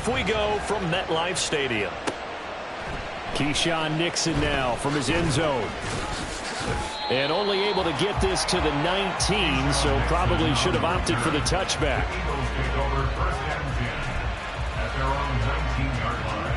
Off we go from MetLife Stadium. Keyshawn Nixon now from his end zone. And only able to get this to the 19, so probably should have opted for the touchback. Eagles take over first and 10 at their own 19-yard line.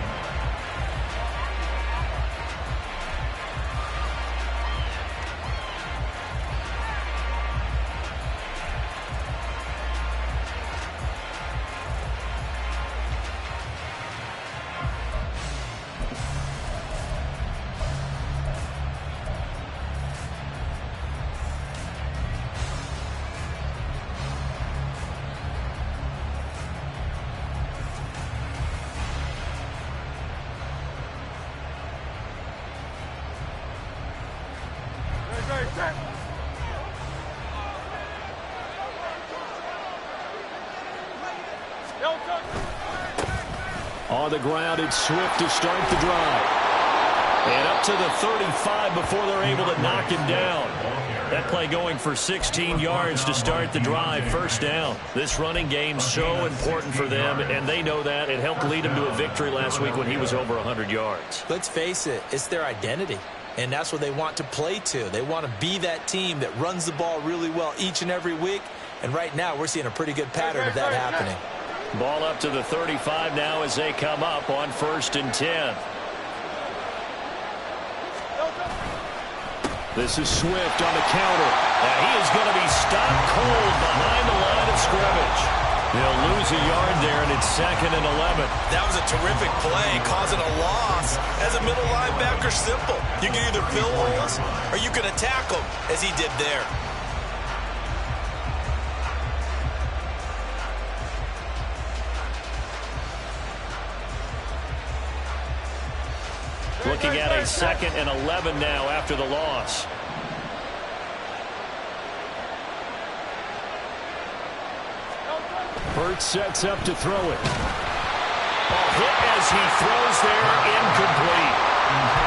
On the ground, it's Swift to start the drive. And up to the 35 before they're able to knock him down. That play going for 16 yards to start the drive. First down. This running game so important for them, and they know that. It helped lead him to a victory last week when he was over 100 yards. Let's face it, it's their identity. And that's what they want to play to. They want to be that team that runs the ball really well each and every week. And right now, we're seeing a pretty good pattern of that happening. Ball up to the 35 now as they come up on 1st and 10. This is Swift on the counter. Now he is going to be stopped cold behind the line of scrimmage. They'll lose a yard there, and it's 2nd and 11. That was a terrific play, causing a loss. As a middle linebacker, simple. You can either fill holes or you can attack them, as he did there. Looking at a 2nd and 11 now after the loss. Burt sets up to throw it. Hit as he throws there, incomplete.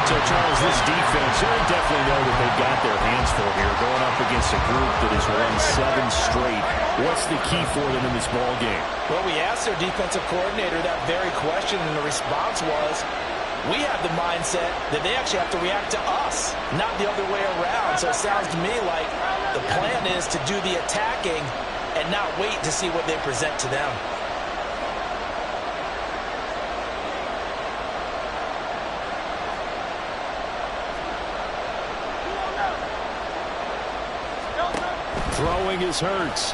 So, Charles, this defense, they definitely know what they've got their hands for here, going up against a group that has won 7 straight. What's the key for them in this ball game? Well, we asked their defensive coordinator that very question, and the response was, we have the mindset that they actually have to react to us, not the other way around. So it sounds to me like the plan is to do the attacking and not wait to see what they present to them. Throwing is Hurts.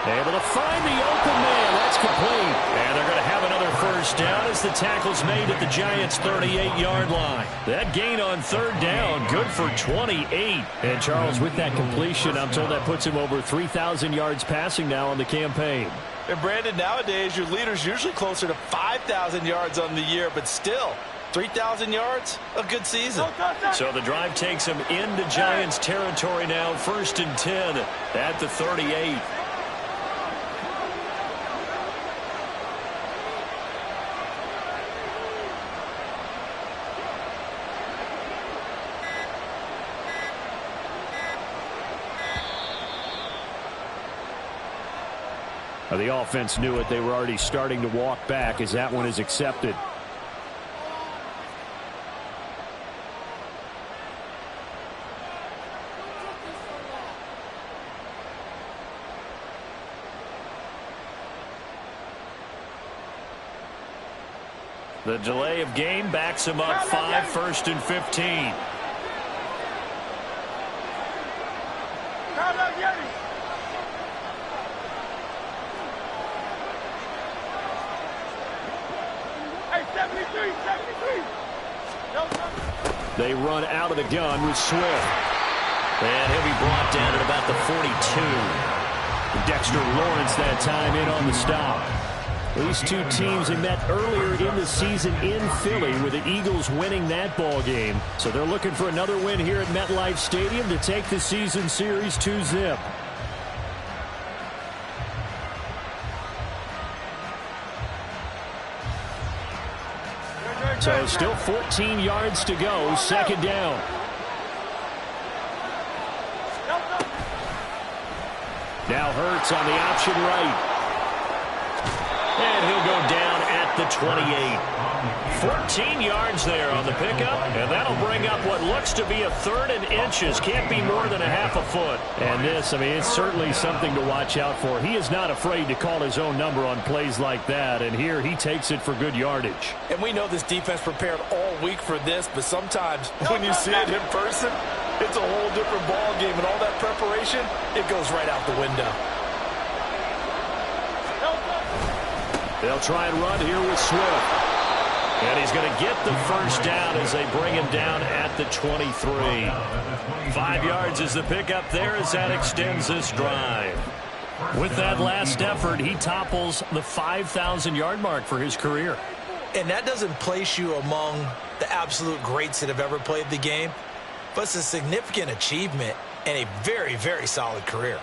Able to find the open man. That's complete. And they're going to have another first down as the tackle's made at the Giants' 38-yard line. That gain on 3rd down, good for 28. And, Charles, with that completion, I'm told that puts him over 3,000 yards passing now on the campaign. And, Brandon, nowadays your leader's usually closer to 5,000 yards on the year, but still, 3,000 yards, a good season. So the drive takes him into Giants territory now, 1st and 10 at the 38. The offense knew it. They were already starting to walk back as that one is accepted. The delay of game backs him up 5, 1st and 15. They run out of the gun with Swift. And he'll be brought down at about the 42. Dexter Lawrence that time in on the stop. These two teams, they met earlier in the season in Philly with the Eagles winning that ball game. So they're looking for another win here at MetLife Stadium to take the season series 2-zip. So still 14 yards to go, 2nd down. Now Hurts on the option right. 28. 14 yards there on the pickup, and that'll bring up what looks to be a 3rd and inches. Can't be more than a half a foot. And this, I mean, it's certainly something to watch out for. He is not afraid to call his own number on plays like that, and here he takes it for good yardage. And we know this defense prepared all week for this, but sometimes when you see it in person, it's a whole different ball game, and all that preparation, it goes right out the window. They'll try and run here with Swift. And he's going to get the first down as they bring him down at the 23. 5 yards is the pickup there as that extends this drive. With that last effort, he topples the 5,000-yard mark for his career. And that doesn't place you among the absolute greats that have ever played the game, but it's a significant achievement and a very, very solid career.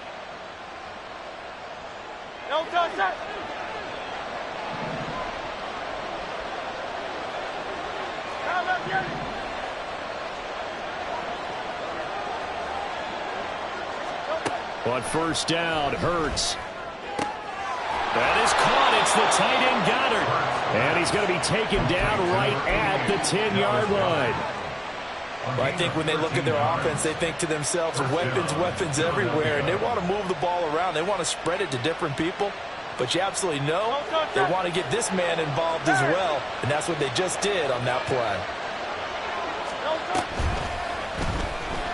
No touch. On first down, Hurts. That is caught. It's the tight end Goddard. And he's going to be taken down right at the 10-yard line. Well, I think when they look at their offense, they think to themselves, weapons everywhere, and they want to move the ball around. They want to spread it to different people. But you absolutely know they want to get this man involved as well, and that's what they just did on that play.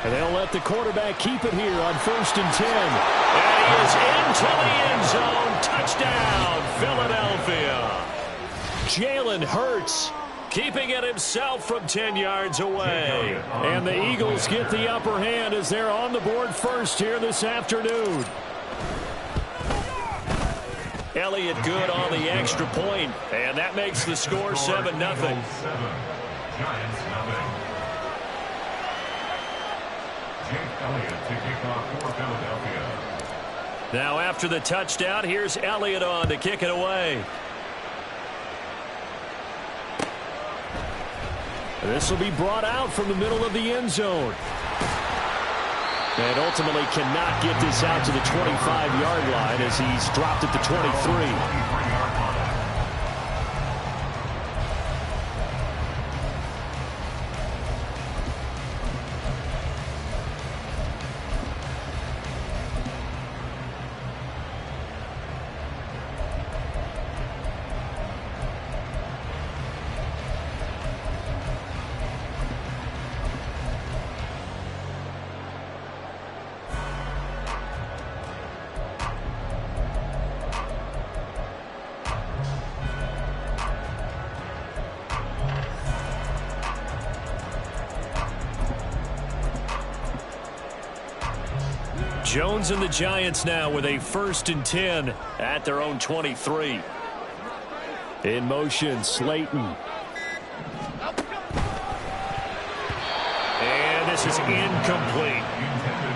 And they'll let the quarterback keep it here on 1st and 10. And he is into the end zone. Touchdown, Philadelphia. Jalen Hurts keeping it himself from 10 yards away. And the Eagles get the upper hand as they're on the board first here this afternoon. Elliott good on the extra point, and that makes the score 7-0. Giants nothing. Elliott to kick off for Philadelphia. Now after the touchdown, here's Elliott on to kick it away. This will be brought out from the middle of the end zone. And ultimately cannot get this out to the 25-yard line as he's dropped at the 23. Jones and the Giants now with a 1st and 10 at their own 23. In motion, Slayton. And this is incomplete.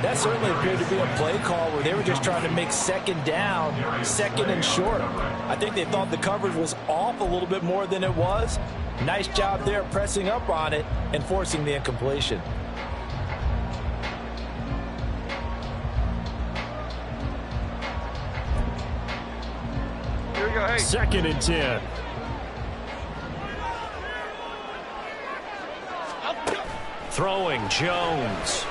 That certainly appeared to be a play call where they were just trying to make 2nd down, 2nd and short. I think they thought the coverage was off a little bit more than it was. Nice job there pressing up on it and forcing the incompletion. Here we go, hey. 2nd and 10. Throwing Jones.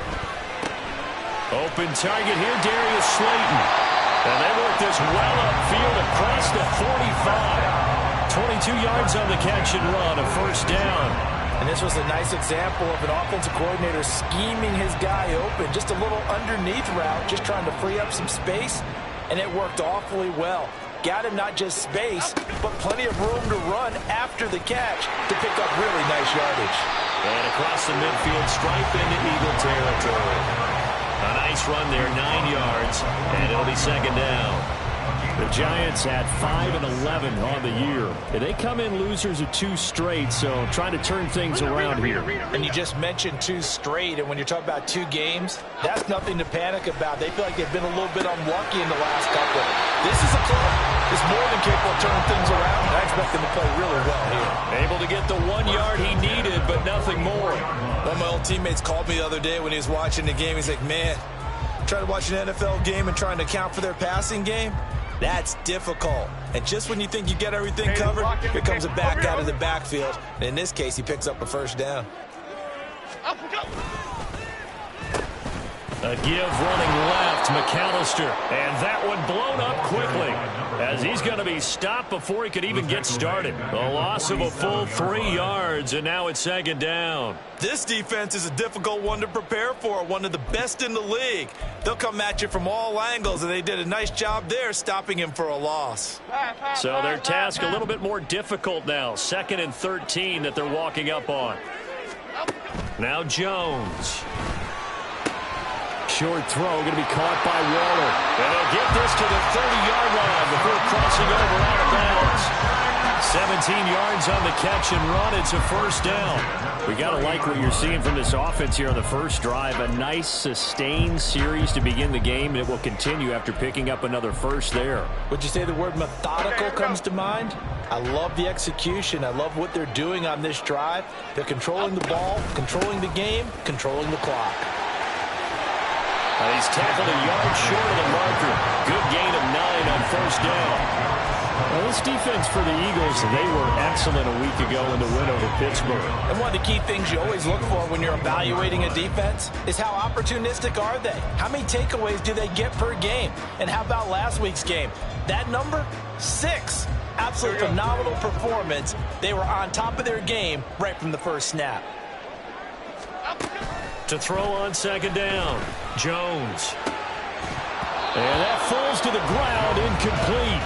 Open target here, Darius Slayton. And they work this well upfield across the 45. 22 yards on the catch and run, a 1st down. And this was a nice example of an offensive coordinator scheming his guy open. Just a little underneath route, just trying to free up some space, and it worked awfully well. Got him not just space, but plenty of room to run after the catch to pick up really nice yardage. And across the midfield stripe into Eagle territory. A nice run there, 9 yards, and it'll be 2nd down. The Giants had 5 and 11 on the year. And they come in losers of 2 straight, so trying to turn things around here. And you just mentioned 2 straight, and when you're talking about 2 games, that's nothing to panic about. They feel like they've been a little bit unlucky in the last couple. This is a club that's more than capable of turning things around, and I expect them to play really well here. Able to get the 1 yard he needed, but nothing more. One of my old teammates called me the other day when he was watching the game. He's like, man, trying to watch an NFL game and trying to account for their passing game. That's difficult. And just when you think you get everything covered, here comes a back out of the backfield. And in this case, he picks up a first down. A give running left, McAllister. And that one blown up quickly as he's going to be stopped before he could even get started. A loss of a full 3 yards, and now it's second down. This defense is a difficult one to prepare for, one of the best in the league. They'll come at you from all angles, and they did a nice job there stopping him for a loss. So their task a little bit more difficult now. 2nd and 13 that they're walking up on. Now Jones. Short throw going to be caught by Waller. And they'll get this to the 30-yard line before crossing over out of bounds. 17 yards on the catch and run. It's a first down. We got to like what you're seeing from this offense here on the first drive. A nice, sustained series to begin the game, and it will continue after picking up another first there. Would you say the word methodical comes to mind? I love the execution. I love what they're doing on this drive. They're controlling the ball, controlling the game, controlling the clock. He's tackled a yard short of the marker. Good gain of 9 on first down. Well, this defense for the Eagles, they were excellent a week ago in the win over Pittsburgh. And one of the key things you always look for when you're evaluating a defense is how opportunistic are they? How many takeaways do they get per game? And how about last week's game? That number, 6. Absolutely phenomenal performance. They were on top of their game right from the first snap. To throw on second down, Jones. And that falls to the ground, incomplete.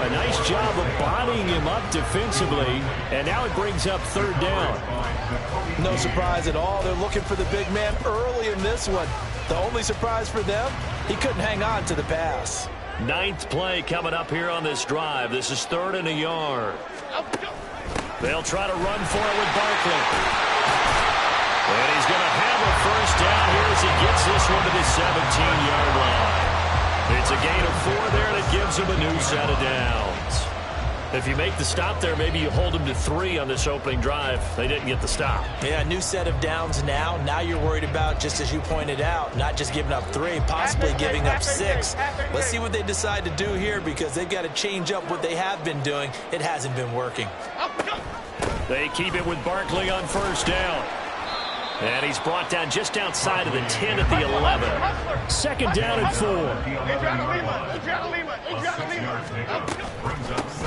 A nice job of bodying him up defensively, and now it brings up third down. No surprise at all. They're looking for the big man early in this one. The only surprise for them, he couldn't hang on to the pass. 9th play coming up here on this drive. This is 3rd and a yard. They'll try to run for it with Barkley. And he's going to have a first down here as he gets this one to the 17-yard line. It's a gain of 4 there that gives him a new set of downs. If you make the stop there, maybe you hold him to 3 on this opening drive. They didn't get the stop. Yeah, new set of downs now. Now you're worried about, just as you pointed out, not just giving up 3, possibly giving up 6. Let's see what they decide to do here because they've got to change up what they have been doing. It hasn't been working. They keep it with Barkley on first down. And he's brought down just outside of the 10 at the 11. Second down and 4.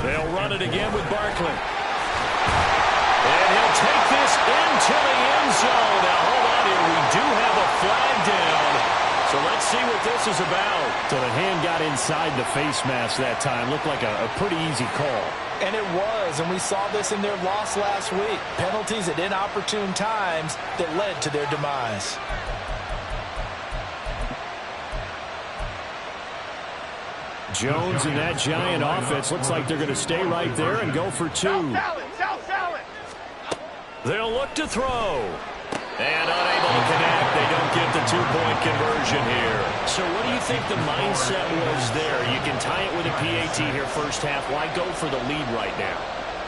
They'll run it again with Barkley. And he'll take this into the end zone. Now, hold on here. We do have a flag down. So let's see what this is about. So the hand got inside the face mask that time. Looked like a pretty easy call. And it was, and we saw this in their loss last week. Penalties at inopportune times that led to their demise. Jones and that Giant offense looks like they're going to stay right there and go for 2. They'll look to throw. And unable to connect. They don't get the 2-point conversion here. So what do you think the mindset was there? You can tie it with a PAT here first half. Why go for the lead right now?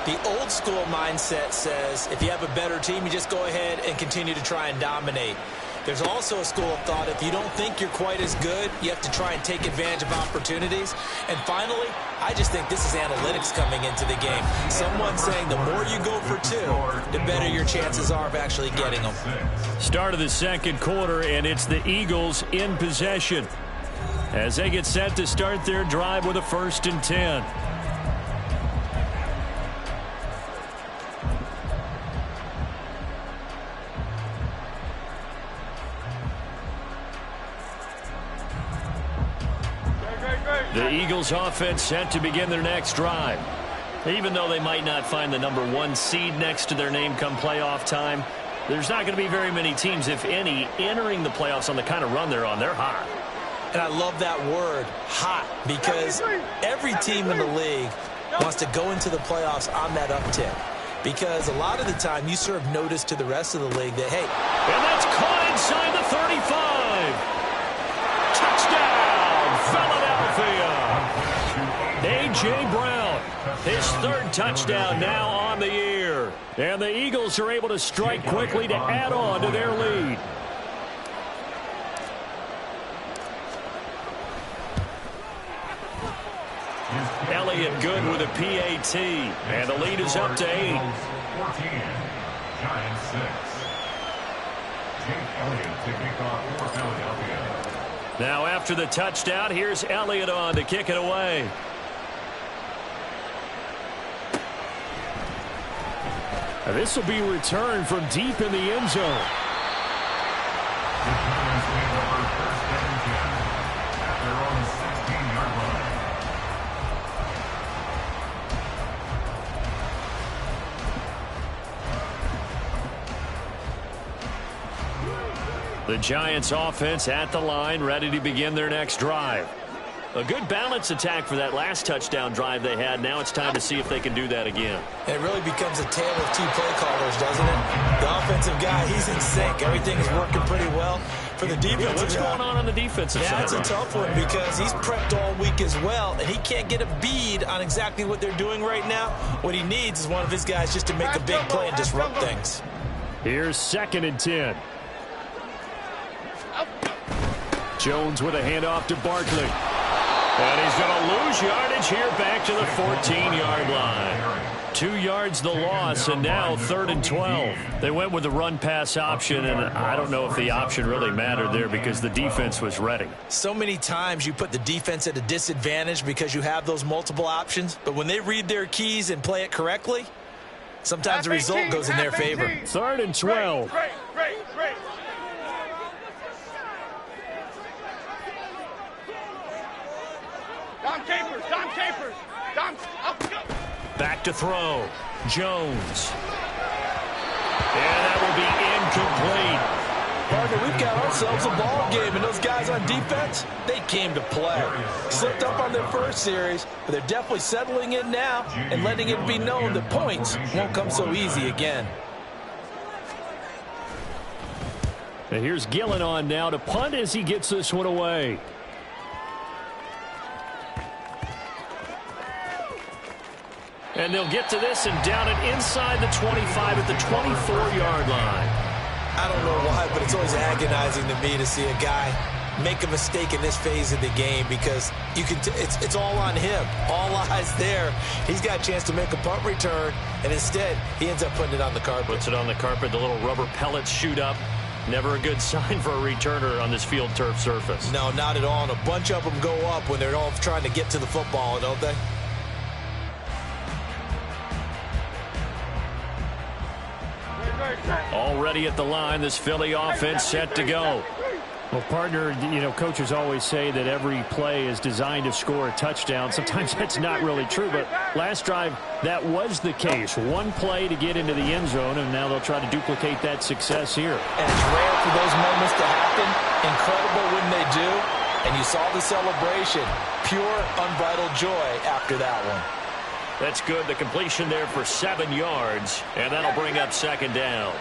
The old school mindset says if you have a better team, you just go ahead and continue to try and dominate. There's also a school of thought, if you don't think you're quite as good, you have to try and take advantage of opportunities. And finally, I just think this is analytics coming into the game. Someone saying the more you go for 2, the better your chances are of actually getting them. Start of the second quarter, and it's the Eagles in possession as they get set to start their drive with a 1st and 10. The Eagles offense set to begin their next drive. Even though they might not find the number 1 seed next to their name come playoff time, there's not going to be very many teams, if any, entering the playoffs on the kind of run they're on. They're hot. And I love that word, hot, because every team in the league wants to go into the playoffs on that uptick. Because a lot of the time you serve notice to the rest of the league that, hey. And that's caught inside the 35. Touchdown, Philadelphia. A.J. Brown, his 3rd touchdown now on the year. And the Eagles are able to strike quickly to add on to their lead. Elliott good with a PAT. And the lead is up to 8. 14. Giants 6. Jake Elliott to kick off for Philadelphia. Now after the touchdown, here's Elliott on to kick it away. This will be returned from deep in the end zone. The Giants win over first and 10 at their own 16-yard line. The Giants offense at the line, ready to begin their next drive. A good balance attack for that last touchdown drive they had. Now it's time to see if they can do that again. It really becomes a tale of two play callers, doesn't it? The offensive guy, he's in sync. Everything is working pretty well. For the defensive what's going on the defensive side? Yeah, it's a tough one because he's prepped all week as well, and he can't get a bead on exactly what they're doing right now. What he needs is one of his guys just to make a big play and disrupt things. Here's 2nd and 10. Jones with a handoff to Barkley. And he's going to lose yardage here back to the 14-yard line. 2 yards the loss, and now 3rd and 12. They went with the run-pass option, and I don't know if the option really mattered there because the defense was ready. So many times you put the defense at a disadvantage because you have those multiple options, but when they read their keys and play it correctly, sometimes the result goes in their favor. 3rd and 12. Great. Dom Capers. Back to throw. Jones. And that will be incomplete. Partner, we've got ourselves a ball game, and those guys on defense, they came to play. Slipped up on their first series, but they're definitely settling in now and letting it be known that points won't come so easy again. And here's Gillen on now to punt as he gets this one away. And they'll get to this and down it inside the 25 at the 24-yard line. I don't know why, but it's always agonizing to me to see a guy make a mistake in this phase of the game because you can it's all on him. All eyes there. He's got a chance to make a punt return, and instead he ends up putting it on the carpet. Puts it on the carpet. The little rubber pellets shoot up. Never a good sign for a returner on this field turf surface. No, not at all. And a bunch of them go up when they're all trying to get to the football, don't they? Already at the line, this Philly offense set to go. Well, partner, coaches always say that every play is designed to score a touchdown. Sometimes that's not really true, but last drive, that was the case. One play to get into the end zone, and now they'll try to duplicate that success here. And it's rare for those moments to happen. Incredible when they do. And you saw the celebration. Pure, unbridled joy after that one. That's good. The completion there for 7 yards, and that'll bring up 2nd down.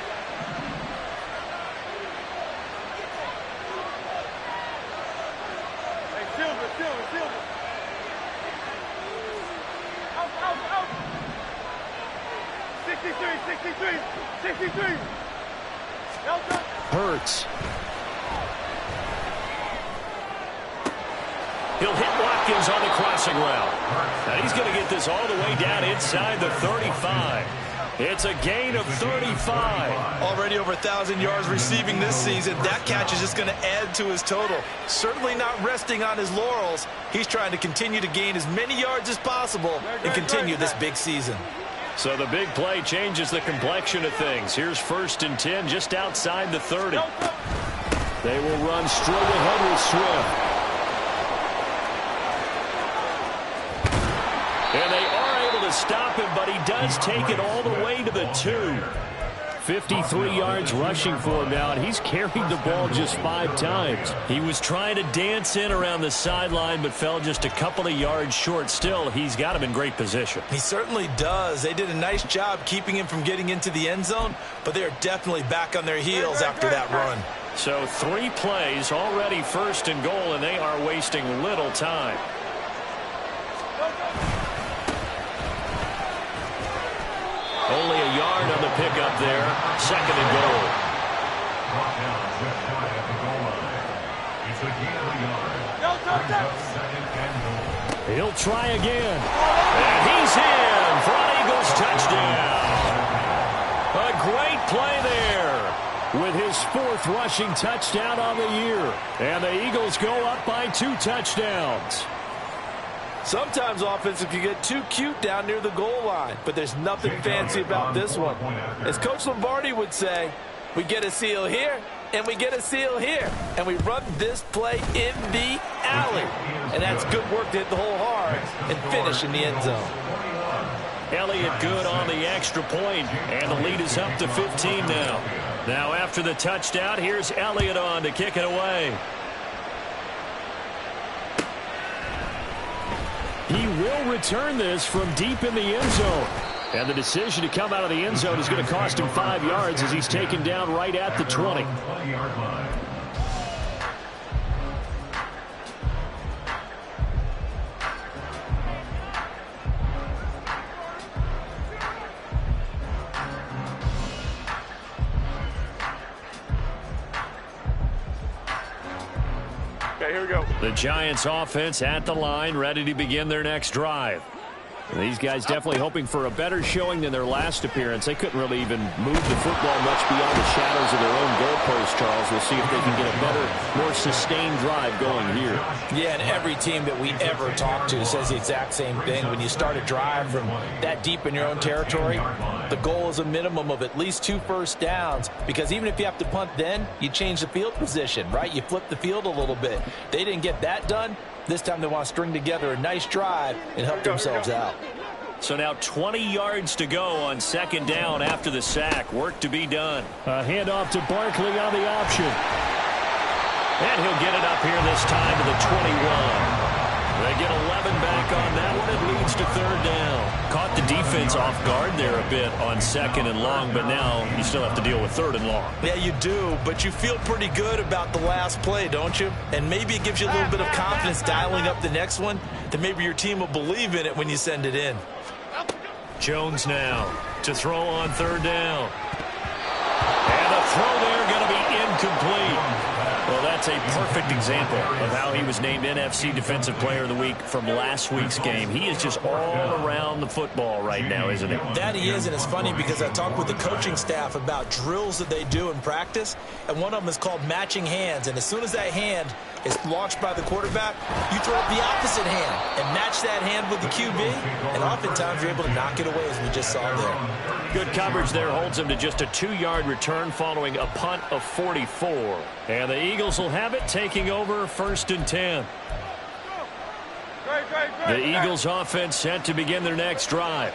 Hey, Silver. Out. 63. Hurts. He'll hit Watkins on the crossing route. And he's going to get this all the way down inside the 35. It's a gain of 35. Already over 1,000 yards receiving this season. That catch is just going to add to his total. Certainly not resting on his laurels. He's trying to continue to gain as many yards as possible and continue this big season. So the big play changes the complexion of things. Here's 1st and 10 just outside the 30. They will run straight ahead with Swift. And they are able to stop him, but he does take it all the way to the 2. 53 yards rushing for him now, and he's carried the ball just 5 times. He was trying to dance in around the sideline, but fell just a couple of yards short. Still, he's got him in great position. He certainly does. They did a nice job keeping him from getting into the end zone, but they are definitely back on their heels after that run. So 3 plays, already 1st and goal, and they are wasting little time. Only a yard on the pickup there. 2nd and goal. Brought down just shy at the goal line. It's a gain of a yard. Brings up 2nd and goal. He'll try again. And he's in for an Eagles touchdown. A great play there with his 4th rushing touchdown on the year. And the Eagles go up by 2 touchdowns. Sometimes offenses can get too cute down near the goal line, but there's nothing fancy about this one. As Coach Lombardi would say, we get a seal here, and we get a seal here, and we run this play in the alley. And that's good work to hit the hole hard and finish in the end zone. Elliott good on the extra point, and the lead is up to 15 now. Now after the touchdown, here's Elliott on to kick it away. He will return this from deep in the end zone. And the decision to come out of the end zone is going to cost him 5 yards as he's taken down right at the 20. Okay, here we go. The Giants offense at the line, ready to begin their next drive. And these guys definitely hoping for a better showing than their last appearance. They couldn't really even move the football much beyond the shadows of their own goalpost, Charles. We'll see if they can get a better, more sustained drive going here. Yeah, and every team that we ever talk to says the exact same thing. When you start a drive from that deep in your own territory, the goal is a minimum of at least 2 first downs, because even if you have to punt then, you change the field position, right? You flip the field a little bit. They didn't get that done. This time they want to string together a nice drive and help themselves out. So now 20 yards to go on 2nd down after the sack. Work to be done. A handoff to Barkley on the option. And he'll get it up here this time to the 21. They get 11 back on that one. It leads to 3rd down. Caught the defense off guard there a bit on 2nd and long, but now you still have to deal with 3rd and long. Yeah, you do, but you feel pretty good about the last play, don't you? And maybe it gives you a little bit of confidence dialing up the next one, that maybe your team will believe in it when you send it in. Jones now to throw on 3rd down. And the throw there going to be incomplete. Well, that's a perfect example of how he was named NFC Defensive Player of the Week from last week's game. He is just all around the football right now, isn't he? That he is, and it's funny because I talked with the coaching staff about drills that they do in practice, and one of them is called matching hands. And as soon as that hand is launched by the quarterback, you throw up the opposite hand and match that hand with the QB, and oftentimes you're able to knock it away, as we just saw there. Good coverage there holds him to just a 2-yard return following a punt of 44. And the Eagles will have it, taking over 1st and 10. The Eagles offense set to begin their next drive.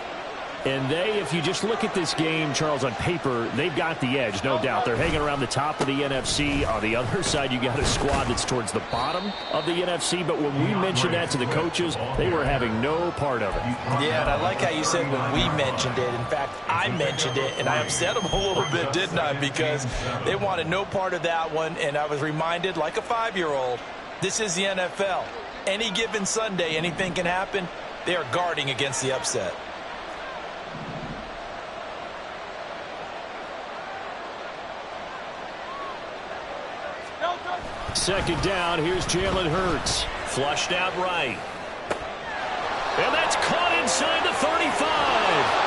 And they, if you just look at this game, Charles, on paper, they've got the edge, no doubt. They're hanging around the top of the NFC. On the other side, you got a squad that's towards the bottom of the NFC. But when we mentioned that to the coaches, they were having no part of it. Yeah, and I like how you said when we mentioned it. In fact, I mentioned it, and I upset them a little bit, didn't I? Because they wanted no part of that one, and I was reminded, like a 5-year-old, this is the NFL. Any given Sunday, anything can happen. They are guarding against the upset. 2nd down, here's Jalen Hurts. Flushed out right. And that's caught inside the 35.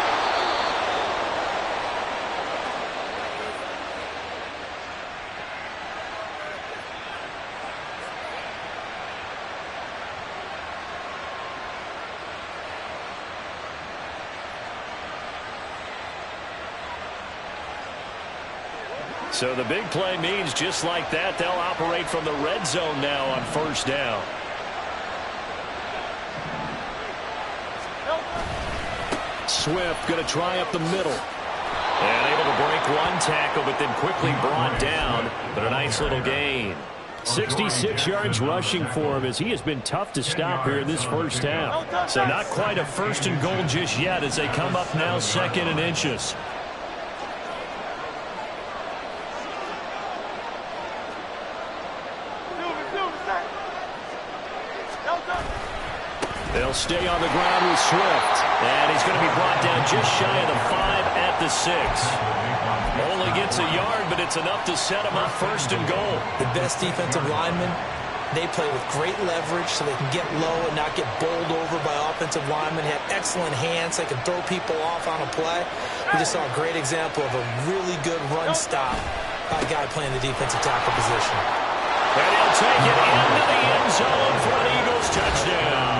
So the big play means just like that, they'll operate from the red zone now on 1st down. Swift going to try up the middle. And able to break one tackle, but then quickly brought down. But a nice little gain. 66 yards rushing for him as he has been tough to stop here in this 1st half. So not quite a 1st and goal just yet as they come up now 2nd and inches. They'll stay on the ground with Swift. And he's going to be brought down just shy of the 5 at the 6. Only gets a yard, but it's enough to set him up 1st and goal. The best defensive lineman They play with great leverage so they can get low and not get bowled over by offensive linemen. Have excellent hands. They can throw people off on a play. We just saw a great example of a really good run stop by a guy playing the defensive tackle position. And he'll take it into the end zone for an Eagles touchdown.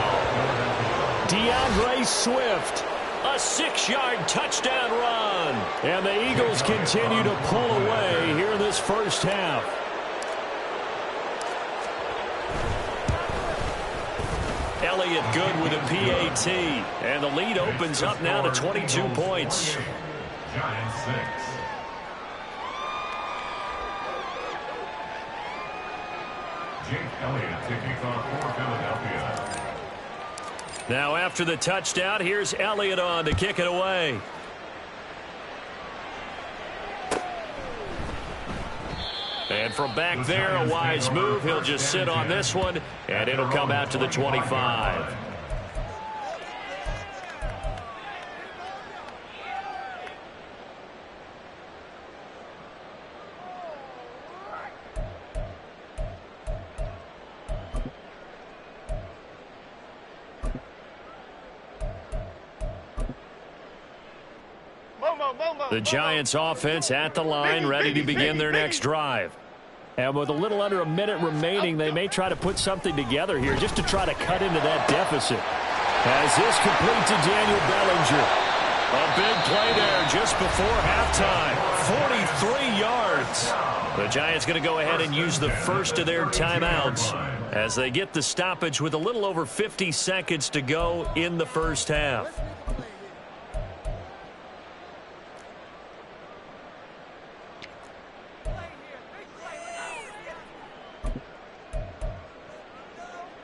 DeAndre Swift. A 6-yard touchdown run. And the Eagles continue to pull away here in this first half. Elliott good with a PAT. And the lead opens up now to 22 points. Giants 6. Jake Elliott taking off for Philadelphia. Now after the touchdown, here's Elliott on to kick it away. And from back there, a wise move. He'll just sit on this one, and it'll come out to the 25. The Giants offense at the line, ready to begin their next drive. And with a little under a minute remaining, they may try to put something together here just to try to cut into that deficit. As this complete to Daniel Bellinger. A big play there just before halftime. 43 yards. The Giants going to go ahead and use the first of their timeouts as they get the stoppage with a little over 50 seconds to go in the first half.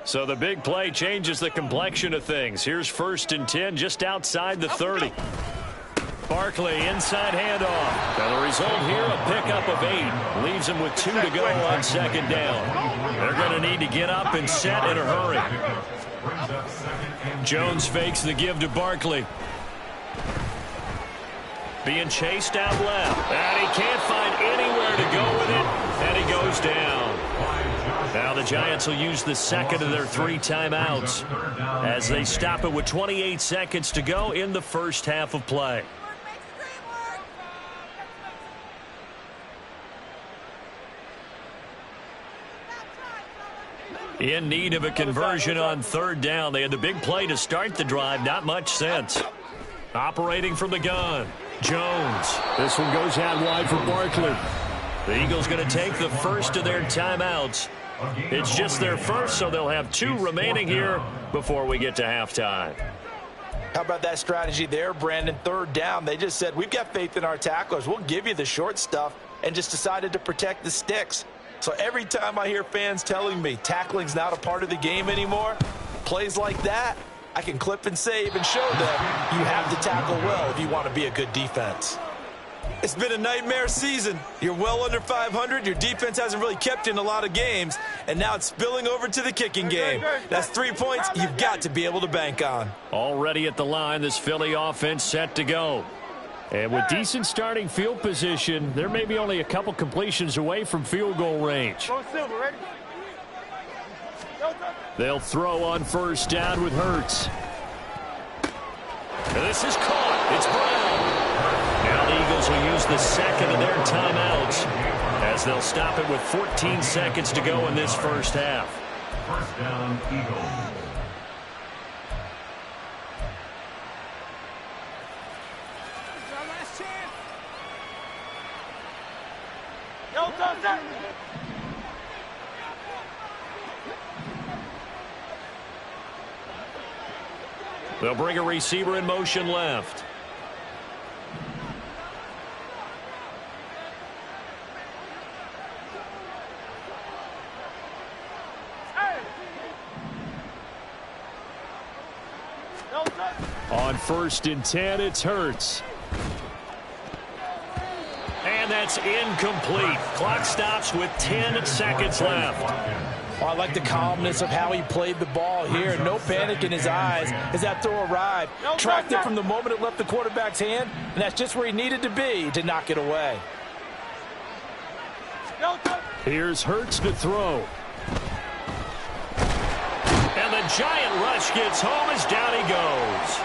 So the big play changes the complexion of things. Here's 1st and 10 just outside the 30. Barkley inside handoff. And the result here, a pickup of 8. Leaves him with 2 to go on 2nd down. They're going to need to get up and set in a hurry. Jones fakes the give to Barkley. Being chased out left. And he can't find anywhere to go with it. And he goes down. Now the Giants will use the second of their 3 timeouts as they stop it with 28 seconds to go in the first half of play. In need of a conversion on 3rd down. They had the big play to start the drive. Not much sense. Operating from the gun. Jones. This one goes out wide for Barkley. The Eagles going to take the first of their timeouts. It's just their first, so they'll have 2 remaining here before we get to halftime. How about that strategy there, Brandon? 3rd down, they just said, we've got faith in our tacklers. We'll give you the short stuff, and just decided to protect the sticks. So every time I hear fans telling me tackling's not a part of the game anymore, plays like that, I can clip and save and show them you have to tackle well if you want to be a good defense. It's been a nightmare season. You're well under 500. Your defense hasn't really kept you in a lot of games. And now it's spilling over to the kicking game. That's 3 points you've got to be able to bank on. Already at the line, this Philly offense set to go. And with decent starting field position, they're maybe only a couple completions away from field goal range. They'll throw on 1st down with Hurts. And this is caught. It's Brown. Now the Eagles will use the second of their timeouts as they'll stop it with 14 seconds to go in this first half. 1st down, Eagles. They'll bring a receiver in motion left. On 1st and 10, it's Hurts. And that's incomplete. Clock stops with 10 seconds left. Well, I like the calmness of how he played the ball here. No panic in his eyes as that throw arrived. Tracked it from the moment it left the quarterback's hand, and that's just where he needed to be to knock it away. Here's Hurts to throw. giant rush gets home as down he goes.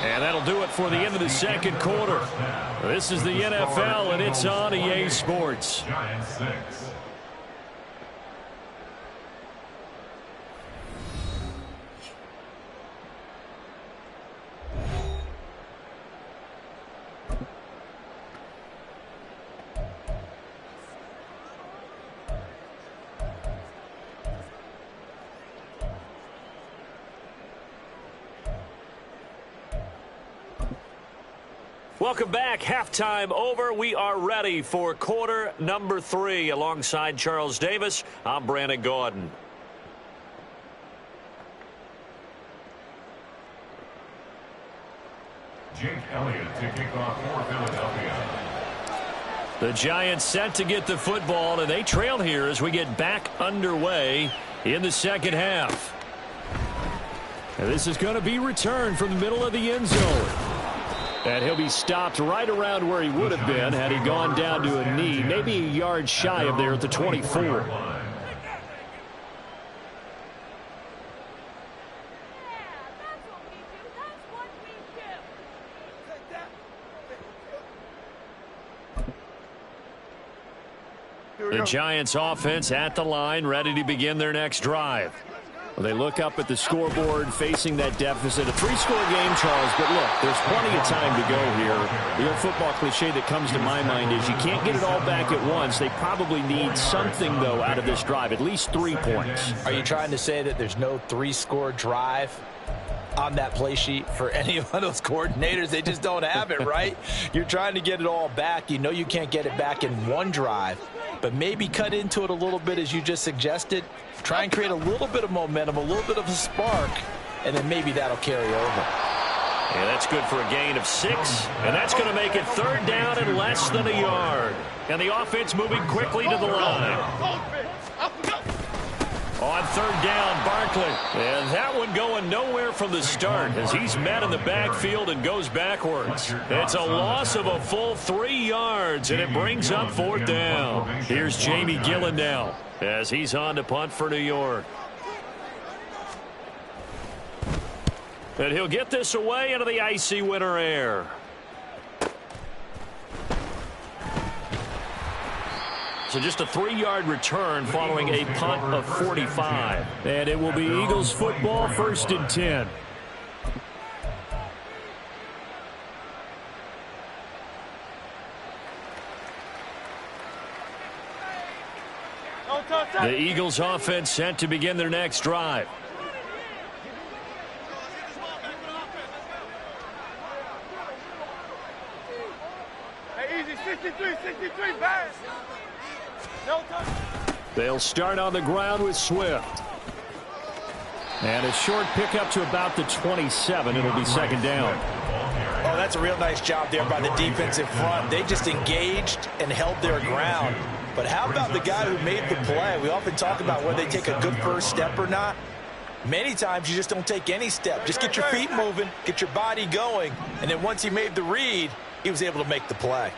And that'll do it for the end of the second quarter. This is the NFL, and it's on EA Sports. Giants 6. Welcome back. Halftime over. We are ready for quarter number 3. Alongside Charles Davis, I'm Brandon Gaudin. Jake Elliott to kick off for Philadelphia. The Giants set to get the football, and they trail here as we get back underway in the second half. And this is going to be returned from the middle of the end zone. And he'll be stopped right around where he would have been had he gone down to a knee, maybe a yard shy of there at the 24. The Giants offense at the line, ready to begin their next drive. Well, they look up at the scoreboard facing that deficit. A 3-score game, Charles, but look, there's plenty of time to go here. The old football cliche that comes to my mind is you can't get it all back at once. They probably need something, though, out of this drive, at least 3 points. Are you trying to say that there's no 3-score drive on that play sheet for any of those coordinators? They just don't have it, right? You're trying to get it all back. You know you can't get it back in one drive, but maybe cut into it a little bit as you just suggested. Try and create a little bit of momentum, a little bit of a spark, and then maybe that'll carry over. And that's good for a gain of 6, and that's going to make it third down and less than a yard. And the offense moving quickly to the line. On third down, Barkley. And that one going nowhere from the start as he's met in the backfield and goes backwards. It's a loss of a full 3 yards, and it brings up fourth down. Here's Jamie Gillen now as he's on to punt for New York. And he'll get this away into the icy winter air. So just a 3-yard return following a punt of 45. And it will be Eagles football, 1st and 10. The Eagles offense set to begin their next drive. Hey, easy, 63, pass. No touch. They'll start on the ground with Swift. And a short pickup to about the 27. It'll be second down. Oh, that's a real nice job there by the defensive front. They just engaged and held their ground. But how about the guy who made the play? We often talk about whether they take a good first step or not. Many times you just don't take any step. Just get your feet moving, get your body going, and then once he made the read, he was able to make the play.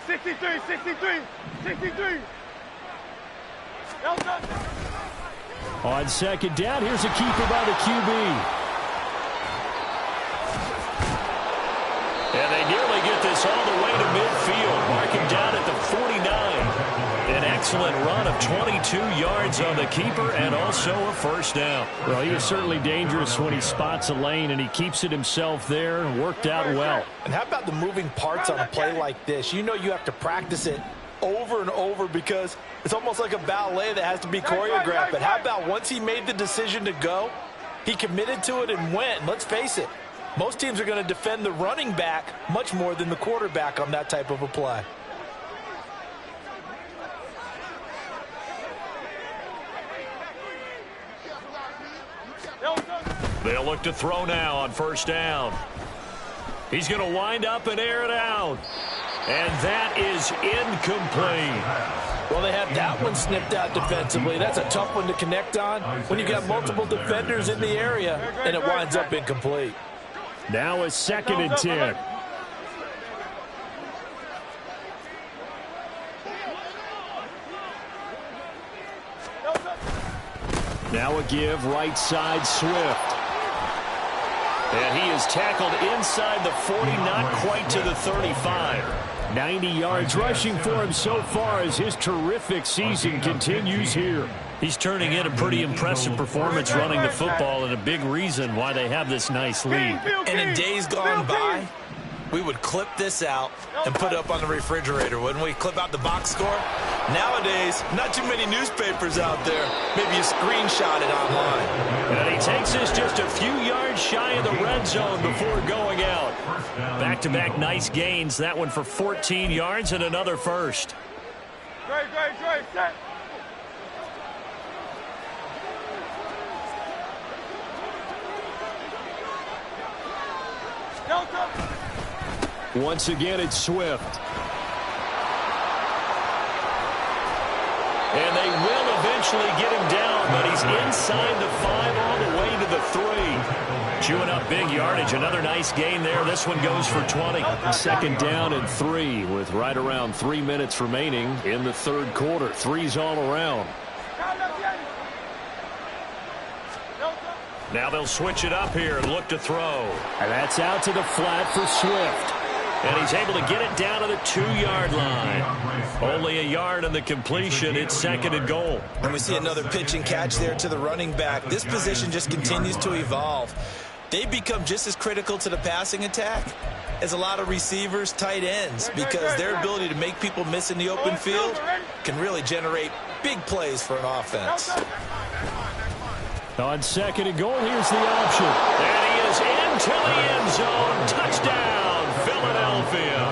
$63. On second down, here's a keeper by the QB. And they nearly get this all the way to midfield, marking down at the 49. An excellent run of 22 yards on the keeper and also a first down. Well, he is certainly dangerous when he spots a lane, and he keeps it himself there and worked out well. And how about the moving parts on a play like this? You know you have to practice it over and over because it's almost like a ballet that has to be choreographed. But how about once he made the decision to go, he committed to it and went. And let's face it, most teams are going to defend the running back much more than the quarterback on that type of a play. They'll look to throw now on first down. He's going to wind up and air it out. And that is incomplete. Well, they had that one snipped out defensively. That's a tough one to connect on when you got multiple defenders in the area, and it winds up incomplete. Now it's 2nd and 10. Now a give right side Swift. And he is tackled inside the 40, not quite to the 35. 90 yards rushing for him so far as his terrific season continues here. He's turning in a pretty impressive performance running the football, and a big reason why they have this nice lead. And in days gone by, we would clip this out and put it up on the refrigerator, wouldn't we? Clip out the box score. Nowadays, not too many newspapers out there. Maybe you screenshot it online. And he takes us just a few yards shy of the red zone before going out. Back-to-back nice gains. That one for 14 yards and another first. Great, set. Once again, it's Swift. And they will eventually get him down, but he's inside the 5 all the way to the 3. Chewing up big yardage. Another nice gain there. This one goes for 20. Second down and 3 with right around 3 minutes remaining in the third quarter. Threes all around. Now they'll switch it up here and look to throw. And that's out to the flat for Swift. And he's able to get it down to the 2-yard line. Only a yard on the completion. It's second and goal. And we see another pitch and catch there to the running back. This position just continues to evolve. They've become just as critical to the passing attack as a lot of receivers, tight ends, because their ability to make people miss in the open field can really generate big plays for an offense. On second and goal, here's the option. And he is into the end zone. Touchdown, Philadelphia.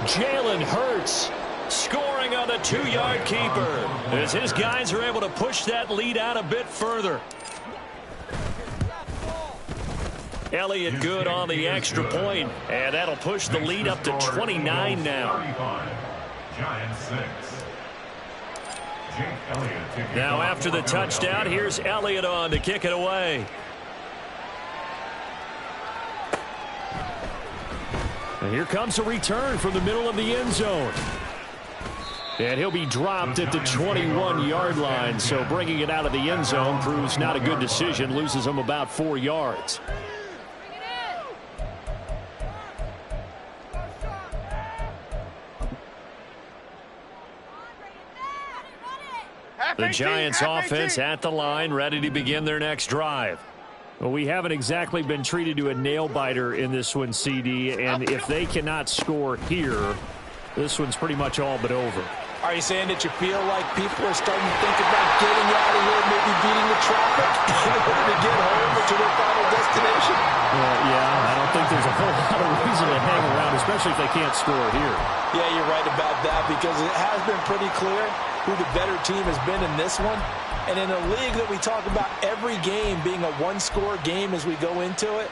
Jalen Hurts scoring on the 2-yard keeper as his guys are able to push that lead out a bit further. Elliott good on the extra point, and that'll push the lead up to 29 now. Giants 6. Now after the touchdown, here's Elliott on to kick it away. And here comes a return from the middle of the end zone. And he'll be dropped at the 21-yard line, so bringing it out of the end zone proves not a good decision, loses him about 4 yards. The Giants offense at the line, ready to begin their next drive. Well, we haven't exactly been treated to a nail-biter in this one, CD, and if they cannot score here, this one's pretty much all but over. Are you saying that you feel like people are starting to think about getting out of here, maybe beating the traffic in order to get home or to their final destination? Yeah, I don't think there's a whole lot of reason to hang around, especially if they can't score here. Yeah, you're right about that, because it has been pretty clear who the better team has been in this one. And in a league that we talk about every game being a one-score game as we go into it,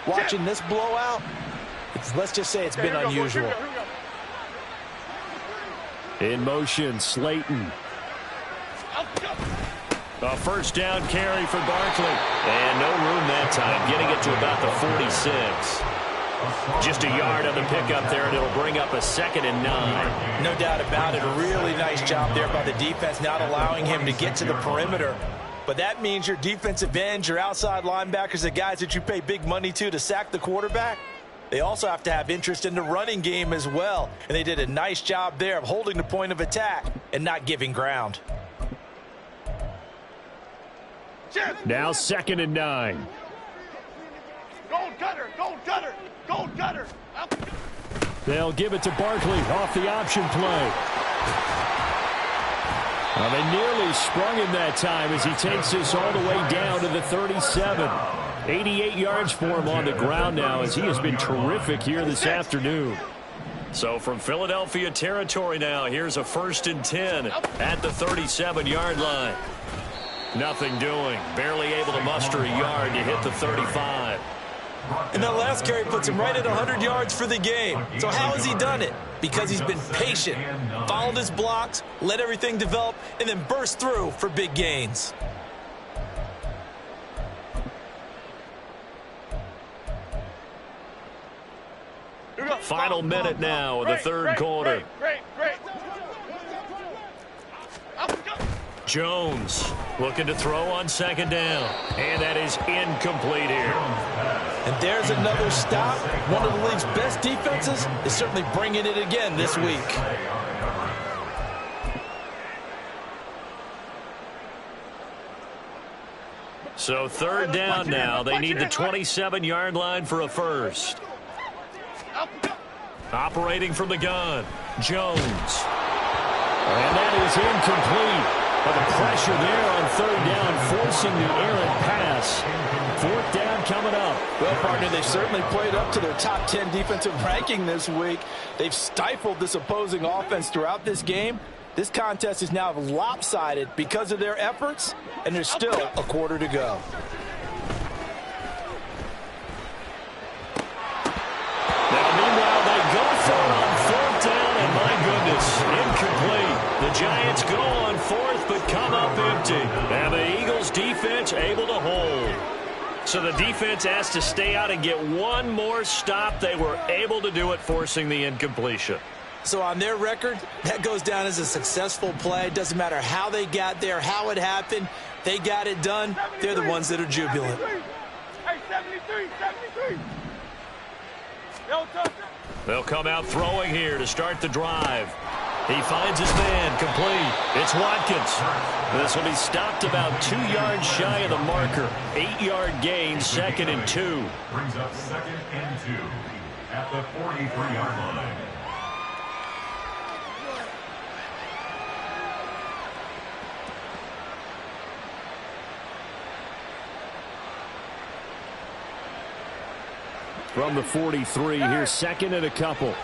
watching this blowout, let's just say it's been unusual. In motion, Slayton. A first down carry for Barkley. And no room that time, getting it to about the 46. Just a yard on the pickup there, and it'll bring up a 2nd and 9. No doubt about it. A really nice job there by the defense, not allowing him to get to the perimeter. But that means your defensive ends, your outside linebackers, the guys that you pay big money to sack the quarterback, they also have to have interest in the running game as well. And they did a nice job there of holding the point of attack and not giving ground. Now 2nd and 9. Gold cutter, gold cutter, gold cutter. They'll give it to Barkley off the option play. Well, they nearly sprung him that time as he takes this all the way down to the 37. 88 yards for him on the ground now as he has been terrific here this afternoon. So from Philadelphia territory now, here's a 1st and 10 at the 37-yard line. Nothing doing. Barely able to muster a yard to hit the 35. And that last carry puts him right at 100 yards for the game. So how has he done it? Because he's been patient, followed his blocks, let everything develop, and then burst through for big gains. Final minute now of the third quarter. Great. Jones Looking to throw on second down. And that is incomplete here. And there's another stop. One of the league's best defenses is certainly bringing it again this week. So third down now. They need the 27-yard line for a first. Operating from the gun, Jones. And that is incomplete. But the pressure there on third down, forcing the errant pass. Fourth down coming up. Well, partner, they've certainly played up to their top 10 defensive ranking this week. They've stifled this opposing offense throughout this game. This contest is now lopsided because of their efforts, and there's still a quarter to go. Now, meanwhile, they go for it on fourth down, and my goodness, incomplete. The Giants go on fourth, but come up empty. And the Eagles' defense able to hold. So the defense has to stay out and get one more stop. They were able to do it, forcing the incompletion. So on their record, that goes down as a successful play. Doesn't matter how they got there, how it happened. They got it done. They're the ones that are jubilant. Hey, 73. They'll come out throwing here to start the drive. He finds his man, complete. It's Watkins. This will be stopped about 2 yards shy of the marker. 8-yard gain, 2nd and 2. Brings up 2nd and 2 at the 43-yard line. From the 43, here's 2nd and a couple.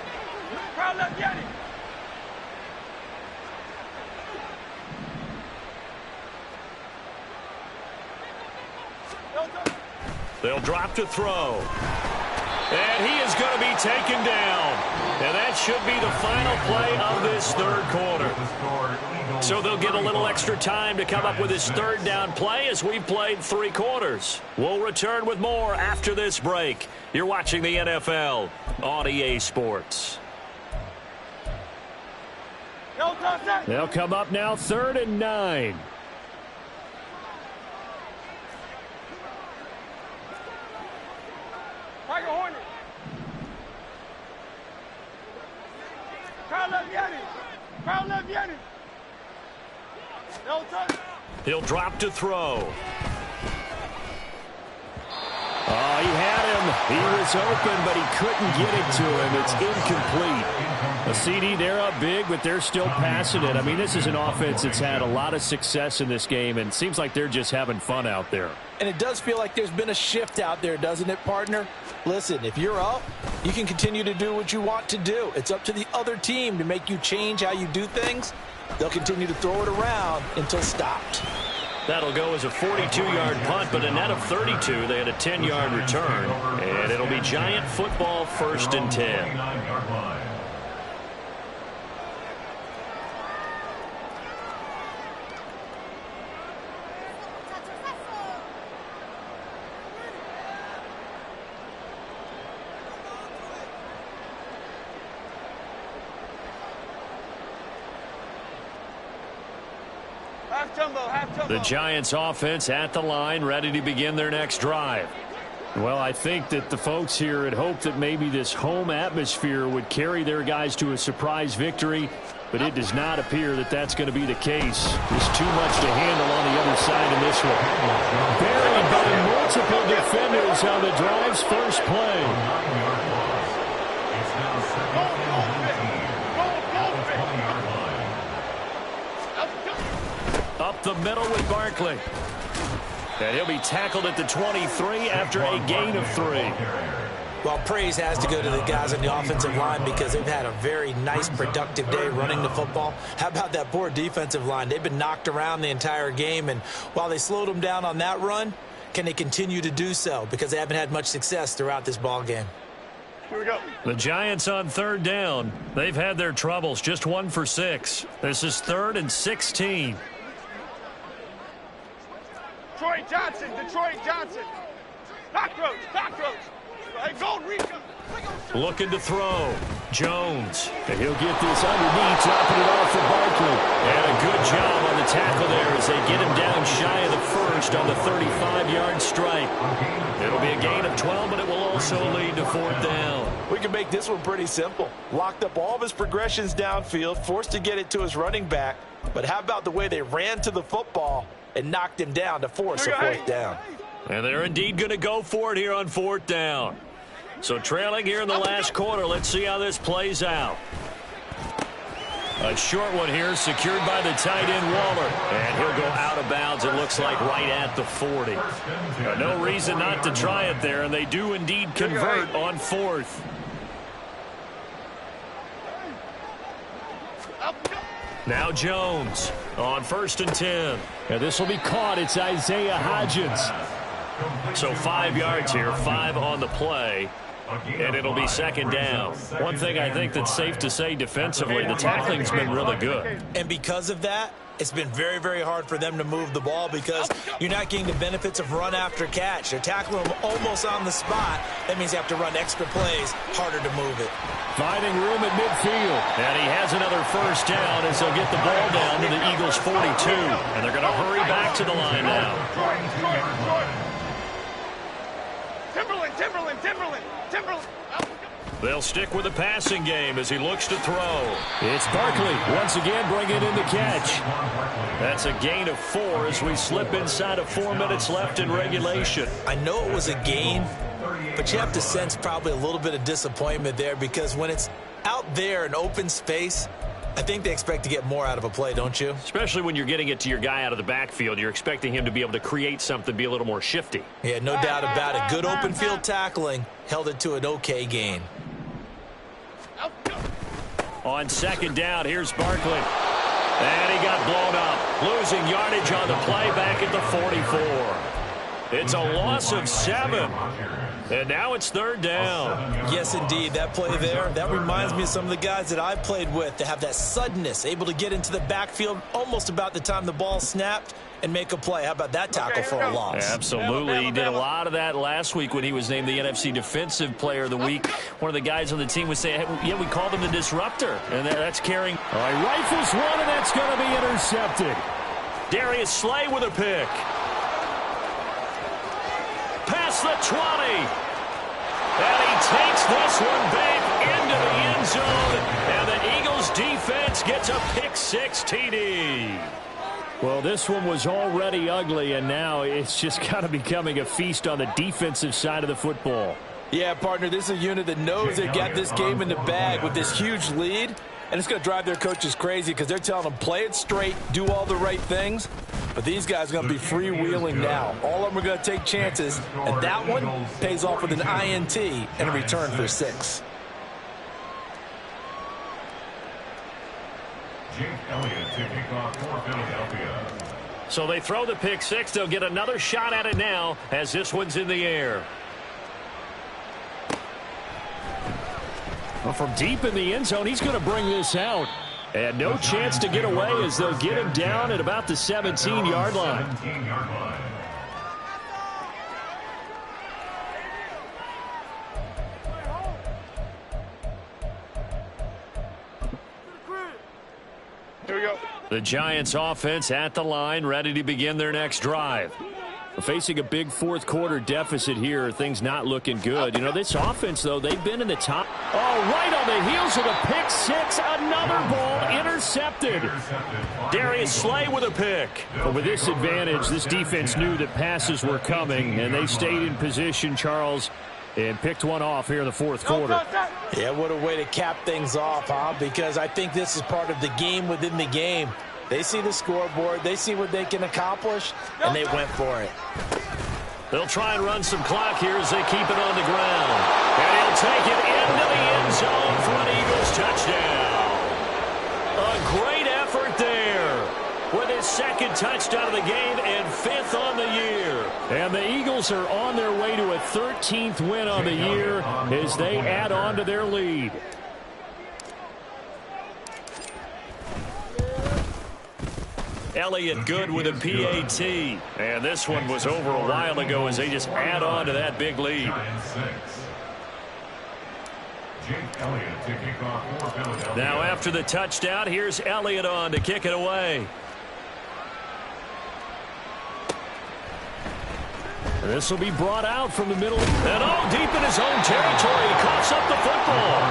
They'll drop to throw. And he is going to be taken down. And that should be the final play of this third quarter. So they'll get a little extra time to come up with his third down play as we've played 3 quarters. We'll return with more after this break. You're watching the NFL on EA Sports. They'll come up now 3rd and 9. He'll drop to throw. Oh, he had him. He was open, but he couldn't get it to him. It's incomplete. A CD, they're up big, but they're still passing it. I mean, this is an offense that's had a lot of success in this game, and it seems like they're just having fun out there. And it does feel like there's been a shift out there, doesn't it, partner? Listen, if you're up, you can continue to do what you want to do. It's up to the other team to make you change how you do things. They'll continue to throw it around until stopped. That'll go as a 42-yard punt, but a net of 32. They had a 10-yard return, and it'll be Giant football, 1st and 10. The Giants offense at the line, ready to begin their next drive. Well, I think that the folks here had hoped that maybe this home atmosphere would carry their guys to a surprise victory, but it does not appear that that's going to be the case. There's too much to handle on the other side in this one. Buried by multiple defenders on the drive's first play. Up the middle with Barkley. And he'll be tackled at the 23 after a gain of 3. Well, praise has to go to the guys on the offensive line because they've had a very nice, productive day running the football. How about that poor defensive line? They've been knocked around the entire game, and while they slowed them down on that run, can they continue to do so? Because they haven't had much success throughout this ball game. Here we go. The Giants on 3rd down. They've had their troubles, just 1 for 6. This is 3rd and 16. Detroit Johnson. Cockroach. Hey, go, Rico. Looking to throw. Jones. And he'll get this underneath, dropping it off for Barkley. And a good job on the tackle there as they get him down shy of the first on the 35-yard strike. It'll be a gain of 12, but it will also lead to 4th down. We can make this one pretty simple. Locked up all of his progressions downfield, forced to get it to his running back. But how about the way they ran to the football and knocked him down to force a 4th down? And they're indeed going to go for it here on 4th down. So trailing here in the last quarter. Let's see how this plays out. A short one here, secured by the tight end Waller. And he'll go out of bounds, it looks like, right at the 40. No reason not to try it there, and they do indeed convert on 4th. Now Jones on 1st and 10. And this will be caught. It's Isaiah Hodgins. So 5 yards here, 5 on the play. And it'll be 2nd down. One thing I think that's safe to say defensively, the tackling's been really good. And because of that, it's been very, very hard for them to move the ball because you're not getting the benefits of run after catch. They're tackling them almost on the spot. That means you have to run extra plays, harder to move it. Finding room at midfield. And he has another 1st down as they'll get the ball down to the Eagles' 42. And they're going to hurry back to the line now. Timberland. They'll stick with the passing game as he looks to throw. It's Barkley once again bringing in the catch. That's a gain of 4 as we slip inside of 4 minutes left in regulation. I know it was a gain, but you have to sense probably a little bit of disappointment there because when it's out there in open space, I think they expect to get more out of a play, don't you? Especially when you're getting it to your guy out of the backfield. You're expecting him to be able to create something, be a little more shifty. Yeah, no doubt about it. Good open field tackling held it to an okay gain. On 2nd down, here's Barkley. And he got blown up. Losing yardage on the play back at the 44. It's a loss of 7. And now it's 3rd down. Yes, indeed. That play there, that reminds me of some of the guys that I've played with that have that suddenness, able to get into the backfield almost about the time the ball snapped and make a play. How about that tackle for a loss? Absolutely. He did a lot of that last week when he was named the NFC Defensive Player of the Week. One of the guys on the team would say, hey, yeah, we called him the disruptor. And that's carrying. All right, rifles one, and that's going to be intercepted. Darius Slay with a pick. Past the 20. And he takes this one back into the end zone. And the Eagles defense gets a pick 6 TD. Well, this one was already ugly, and now it's just kind of becoming a feast on the defensive side of the football. Yeah, partner, this is a unit that knows they've got this game in the bag with this huge lead, and it's going to drive their coaches crazy because they're telling them play it straight, do all the right things. But these guys are going to be freewheeling now. All of them are going to take chances, and that one pays off with an INT and a return for 6. Jake Elliott to kick off for Philadelphia. So they throw the pick 6. They'll get another shot at it now as this one's in the air. Well, from deep in the end zone, he's going to bring this out. And no chance to get away as they'll get him down at about the 17-yard line. 17-yard line. Here we go. The Giants offense at the line, ready to begin their next drive. Facing a big fourth quarter deficit here, things not looking good. You know, this offense, though, they've been in the top. Oh, right on the heels of a pick 6. Another ball intercepted. Darius Slay with a pick. But with this advantage, this defense knew that passes were coming, and they stayed in position, Charles, and picked one off here in the fourth quarter. Yeah, what a way to cap things off, huh? Because I think this is part of the game within the game. They see the scoreboard, they see what they can accomplish, and they went for it. They'll try and run some clock here as they keep it on the ground. And he'll take it into the end zone for an Eagles touchdown. A great effort there with his 2nd touchdown of the game and 5th on the year. And the Eagles are on their way to a 13th win on the year as they add on to their lead. Elliott good with a PAT. And this one was over a while ago as they just add on to that big lead. Now after the touchdown, here's Elliott on to kick it away. And this will be brought out from the middle. And deep in his own territory. He coughs up the football.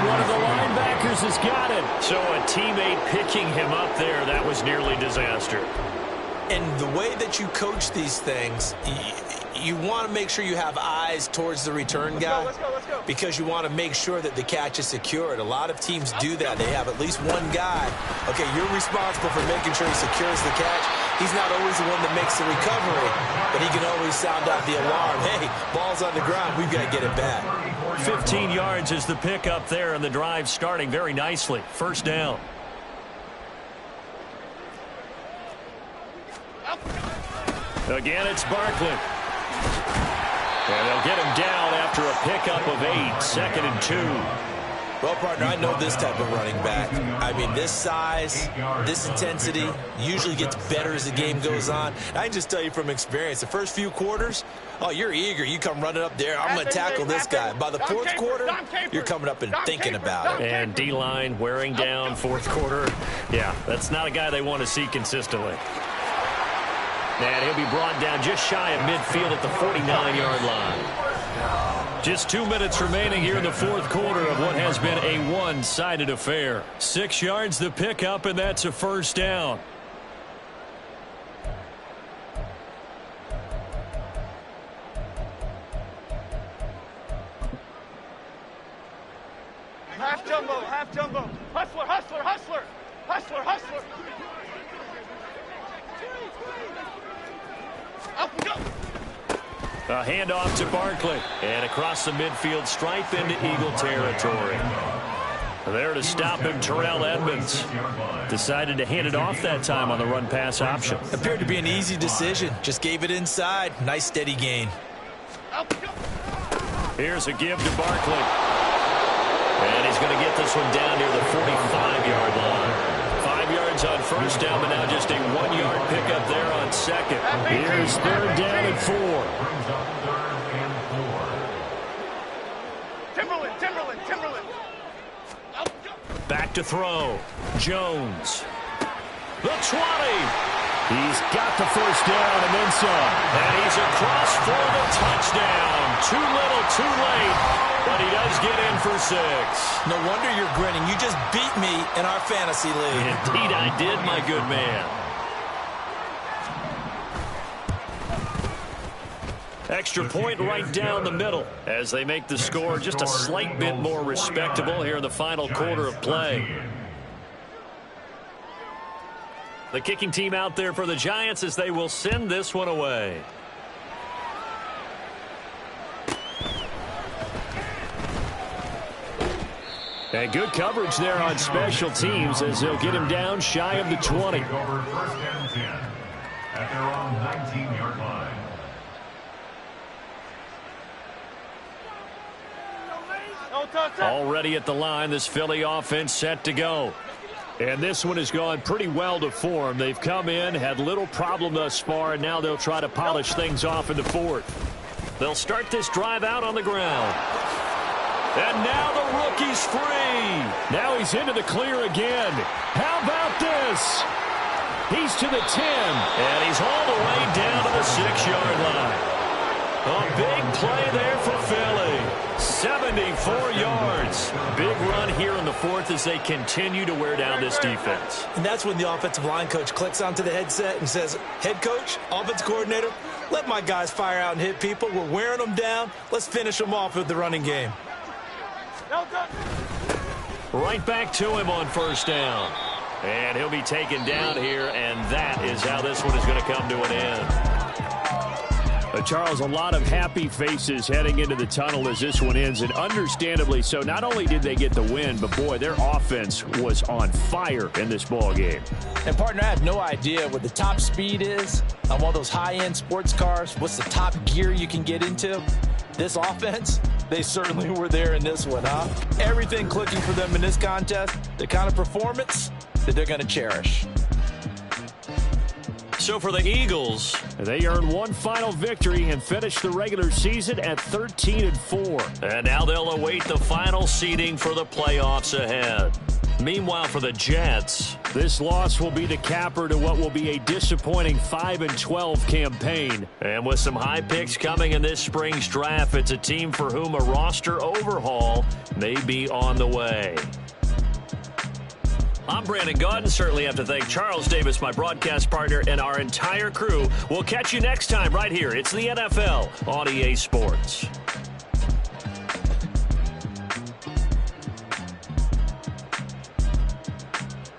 One of the linebackers has got it. So a teammate picking him up there, that was nearly disaster. And the way that you coach these things, you want to make sure you have eyes towards the return guy. Let's go. Because you want to make sure that the catch is secured. A lot of teams do that. They have at least one guy. Okay, you're responsible for making sure he secures the catch. He's not always the one that makes the recovery, but he can always sound out the alarm. Hey, ball's on the ground. We've got to get it back. 15 yards is the pickup there, and the drive starting very nicely. First down. Again, it's Barkley. And they'll get him down after a pickup of 8, 2nd and 2. Well, partner, I know this type of running back. I mean, this size, this intensity usually gets better as the game goes on. I can just tell you from experience, the first few quarters, you're eager. You come running up there, I'm going to tackle this guy. By the fourth quarter, you're coming up and thinking about it. And D-line wearing down fourth quarter. Yeah, that's not a guy they want to see consistently. And he'll be brought down just shy of midfield at the 49-yard line. Just 2 minutes remaining here in the fourth quarter of what has been a one-sided affair. 6 yards the pickup, and that's a first down. Half jumbo. Hustler. Up and go. A handoff to Barkley. And across the midfield stripe into Eagle territory. There to stop him, Terrell Edmonds. Decided to hand it off that time on the run-pass option. Appeared to be an easy decision. Just gave it inside. Nice steady gain. Here's a give to Barkley. And he's going to get this one down near the 45-yard line. 5 yards on first down, but now just a 1-yard pickup there on second. Here's third down and 4. Timberland. Back to throw. Jones. The 20. He's got the first down and then some. And he's across for the touchdown. Too little, too late. But he does get in for 6. No wonder you're grinning. You just beat me in our fantasy league. Indeed I did, my good man. Extra point right down the middle as they make the score just a slight bit more respectable here in the final quarter of play. The kicking team out there for the Giants as they will send this one away. And good coverage there on special teams as they'll get him down shy of the 20. Over 1st and 10 at their own 19-yard line. Already at the line, this Philly offense set to go. And this one has gone pretty well to form. They've come in, had little problem thus far, and now they'll try to polish things off in the fourth. They'll start this drive out on the ground. And now the rookie's free. Now he's into the clear again. How about this? He's to the 10. And he's all the way down to the 6-yard line. A big play there for Philly. 74 yards. Big run here in the fourth as they continue to wear down this defense. And that's when the offensive line coach clicks onto the headset and says, head coach, offensive coordinator, let my guys fire out and hit people. We're wearing them down. Let's finish them off with the running game. Right back to him on first down. And he'll be taken down here, and that is how this one is going to come to an end. Charles, a lot of happy faces heading into the tunnel as this one ends, and understandably so. Not only did they get the win, but boy, their offense was on fire in this ball game. And partner, I have no idea what the top speed is on one of those high-end sports cars. What's the top gear you can get into? This offense, they certainly were there in this one, huh? Everything clicking for them in this contest, the kind of performance that they're going to cherish. So for the Eagles, they earned one final victory and finished the regular season at 13-4. And now they'll await the final seeding for the playoffs ahead. Meanwhile, for the Jets, this loss will be the capper to what will be a disappointing 5-12 campaign. And with some high picks coming in this spring's draft, it's a team for whom a roster overhaul may be on the way. I'm Brandon Gaudin. Certainly have to thank Charles Davis, my broadcast partner, and our entire crew. We'll catch you next time right here. It's the NFL on EA Sports.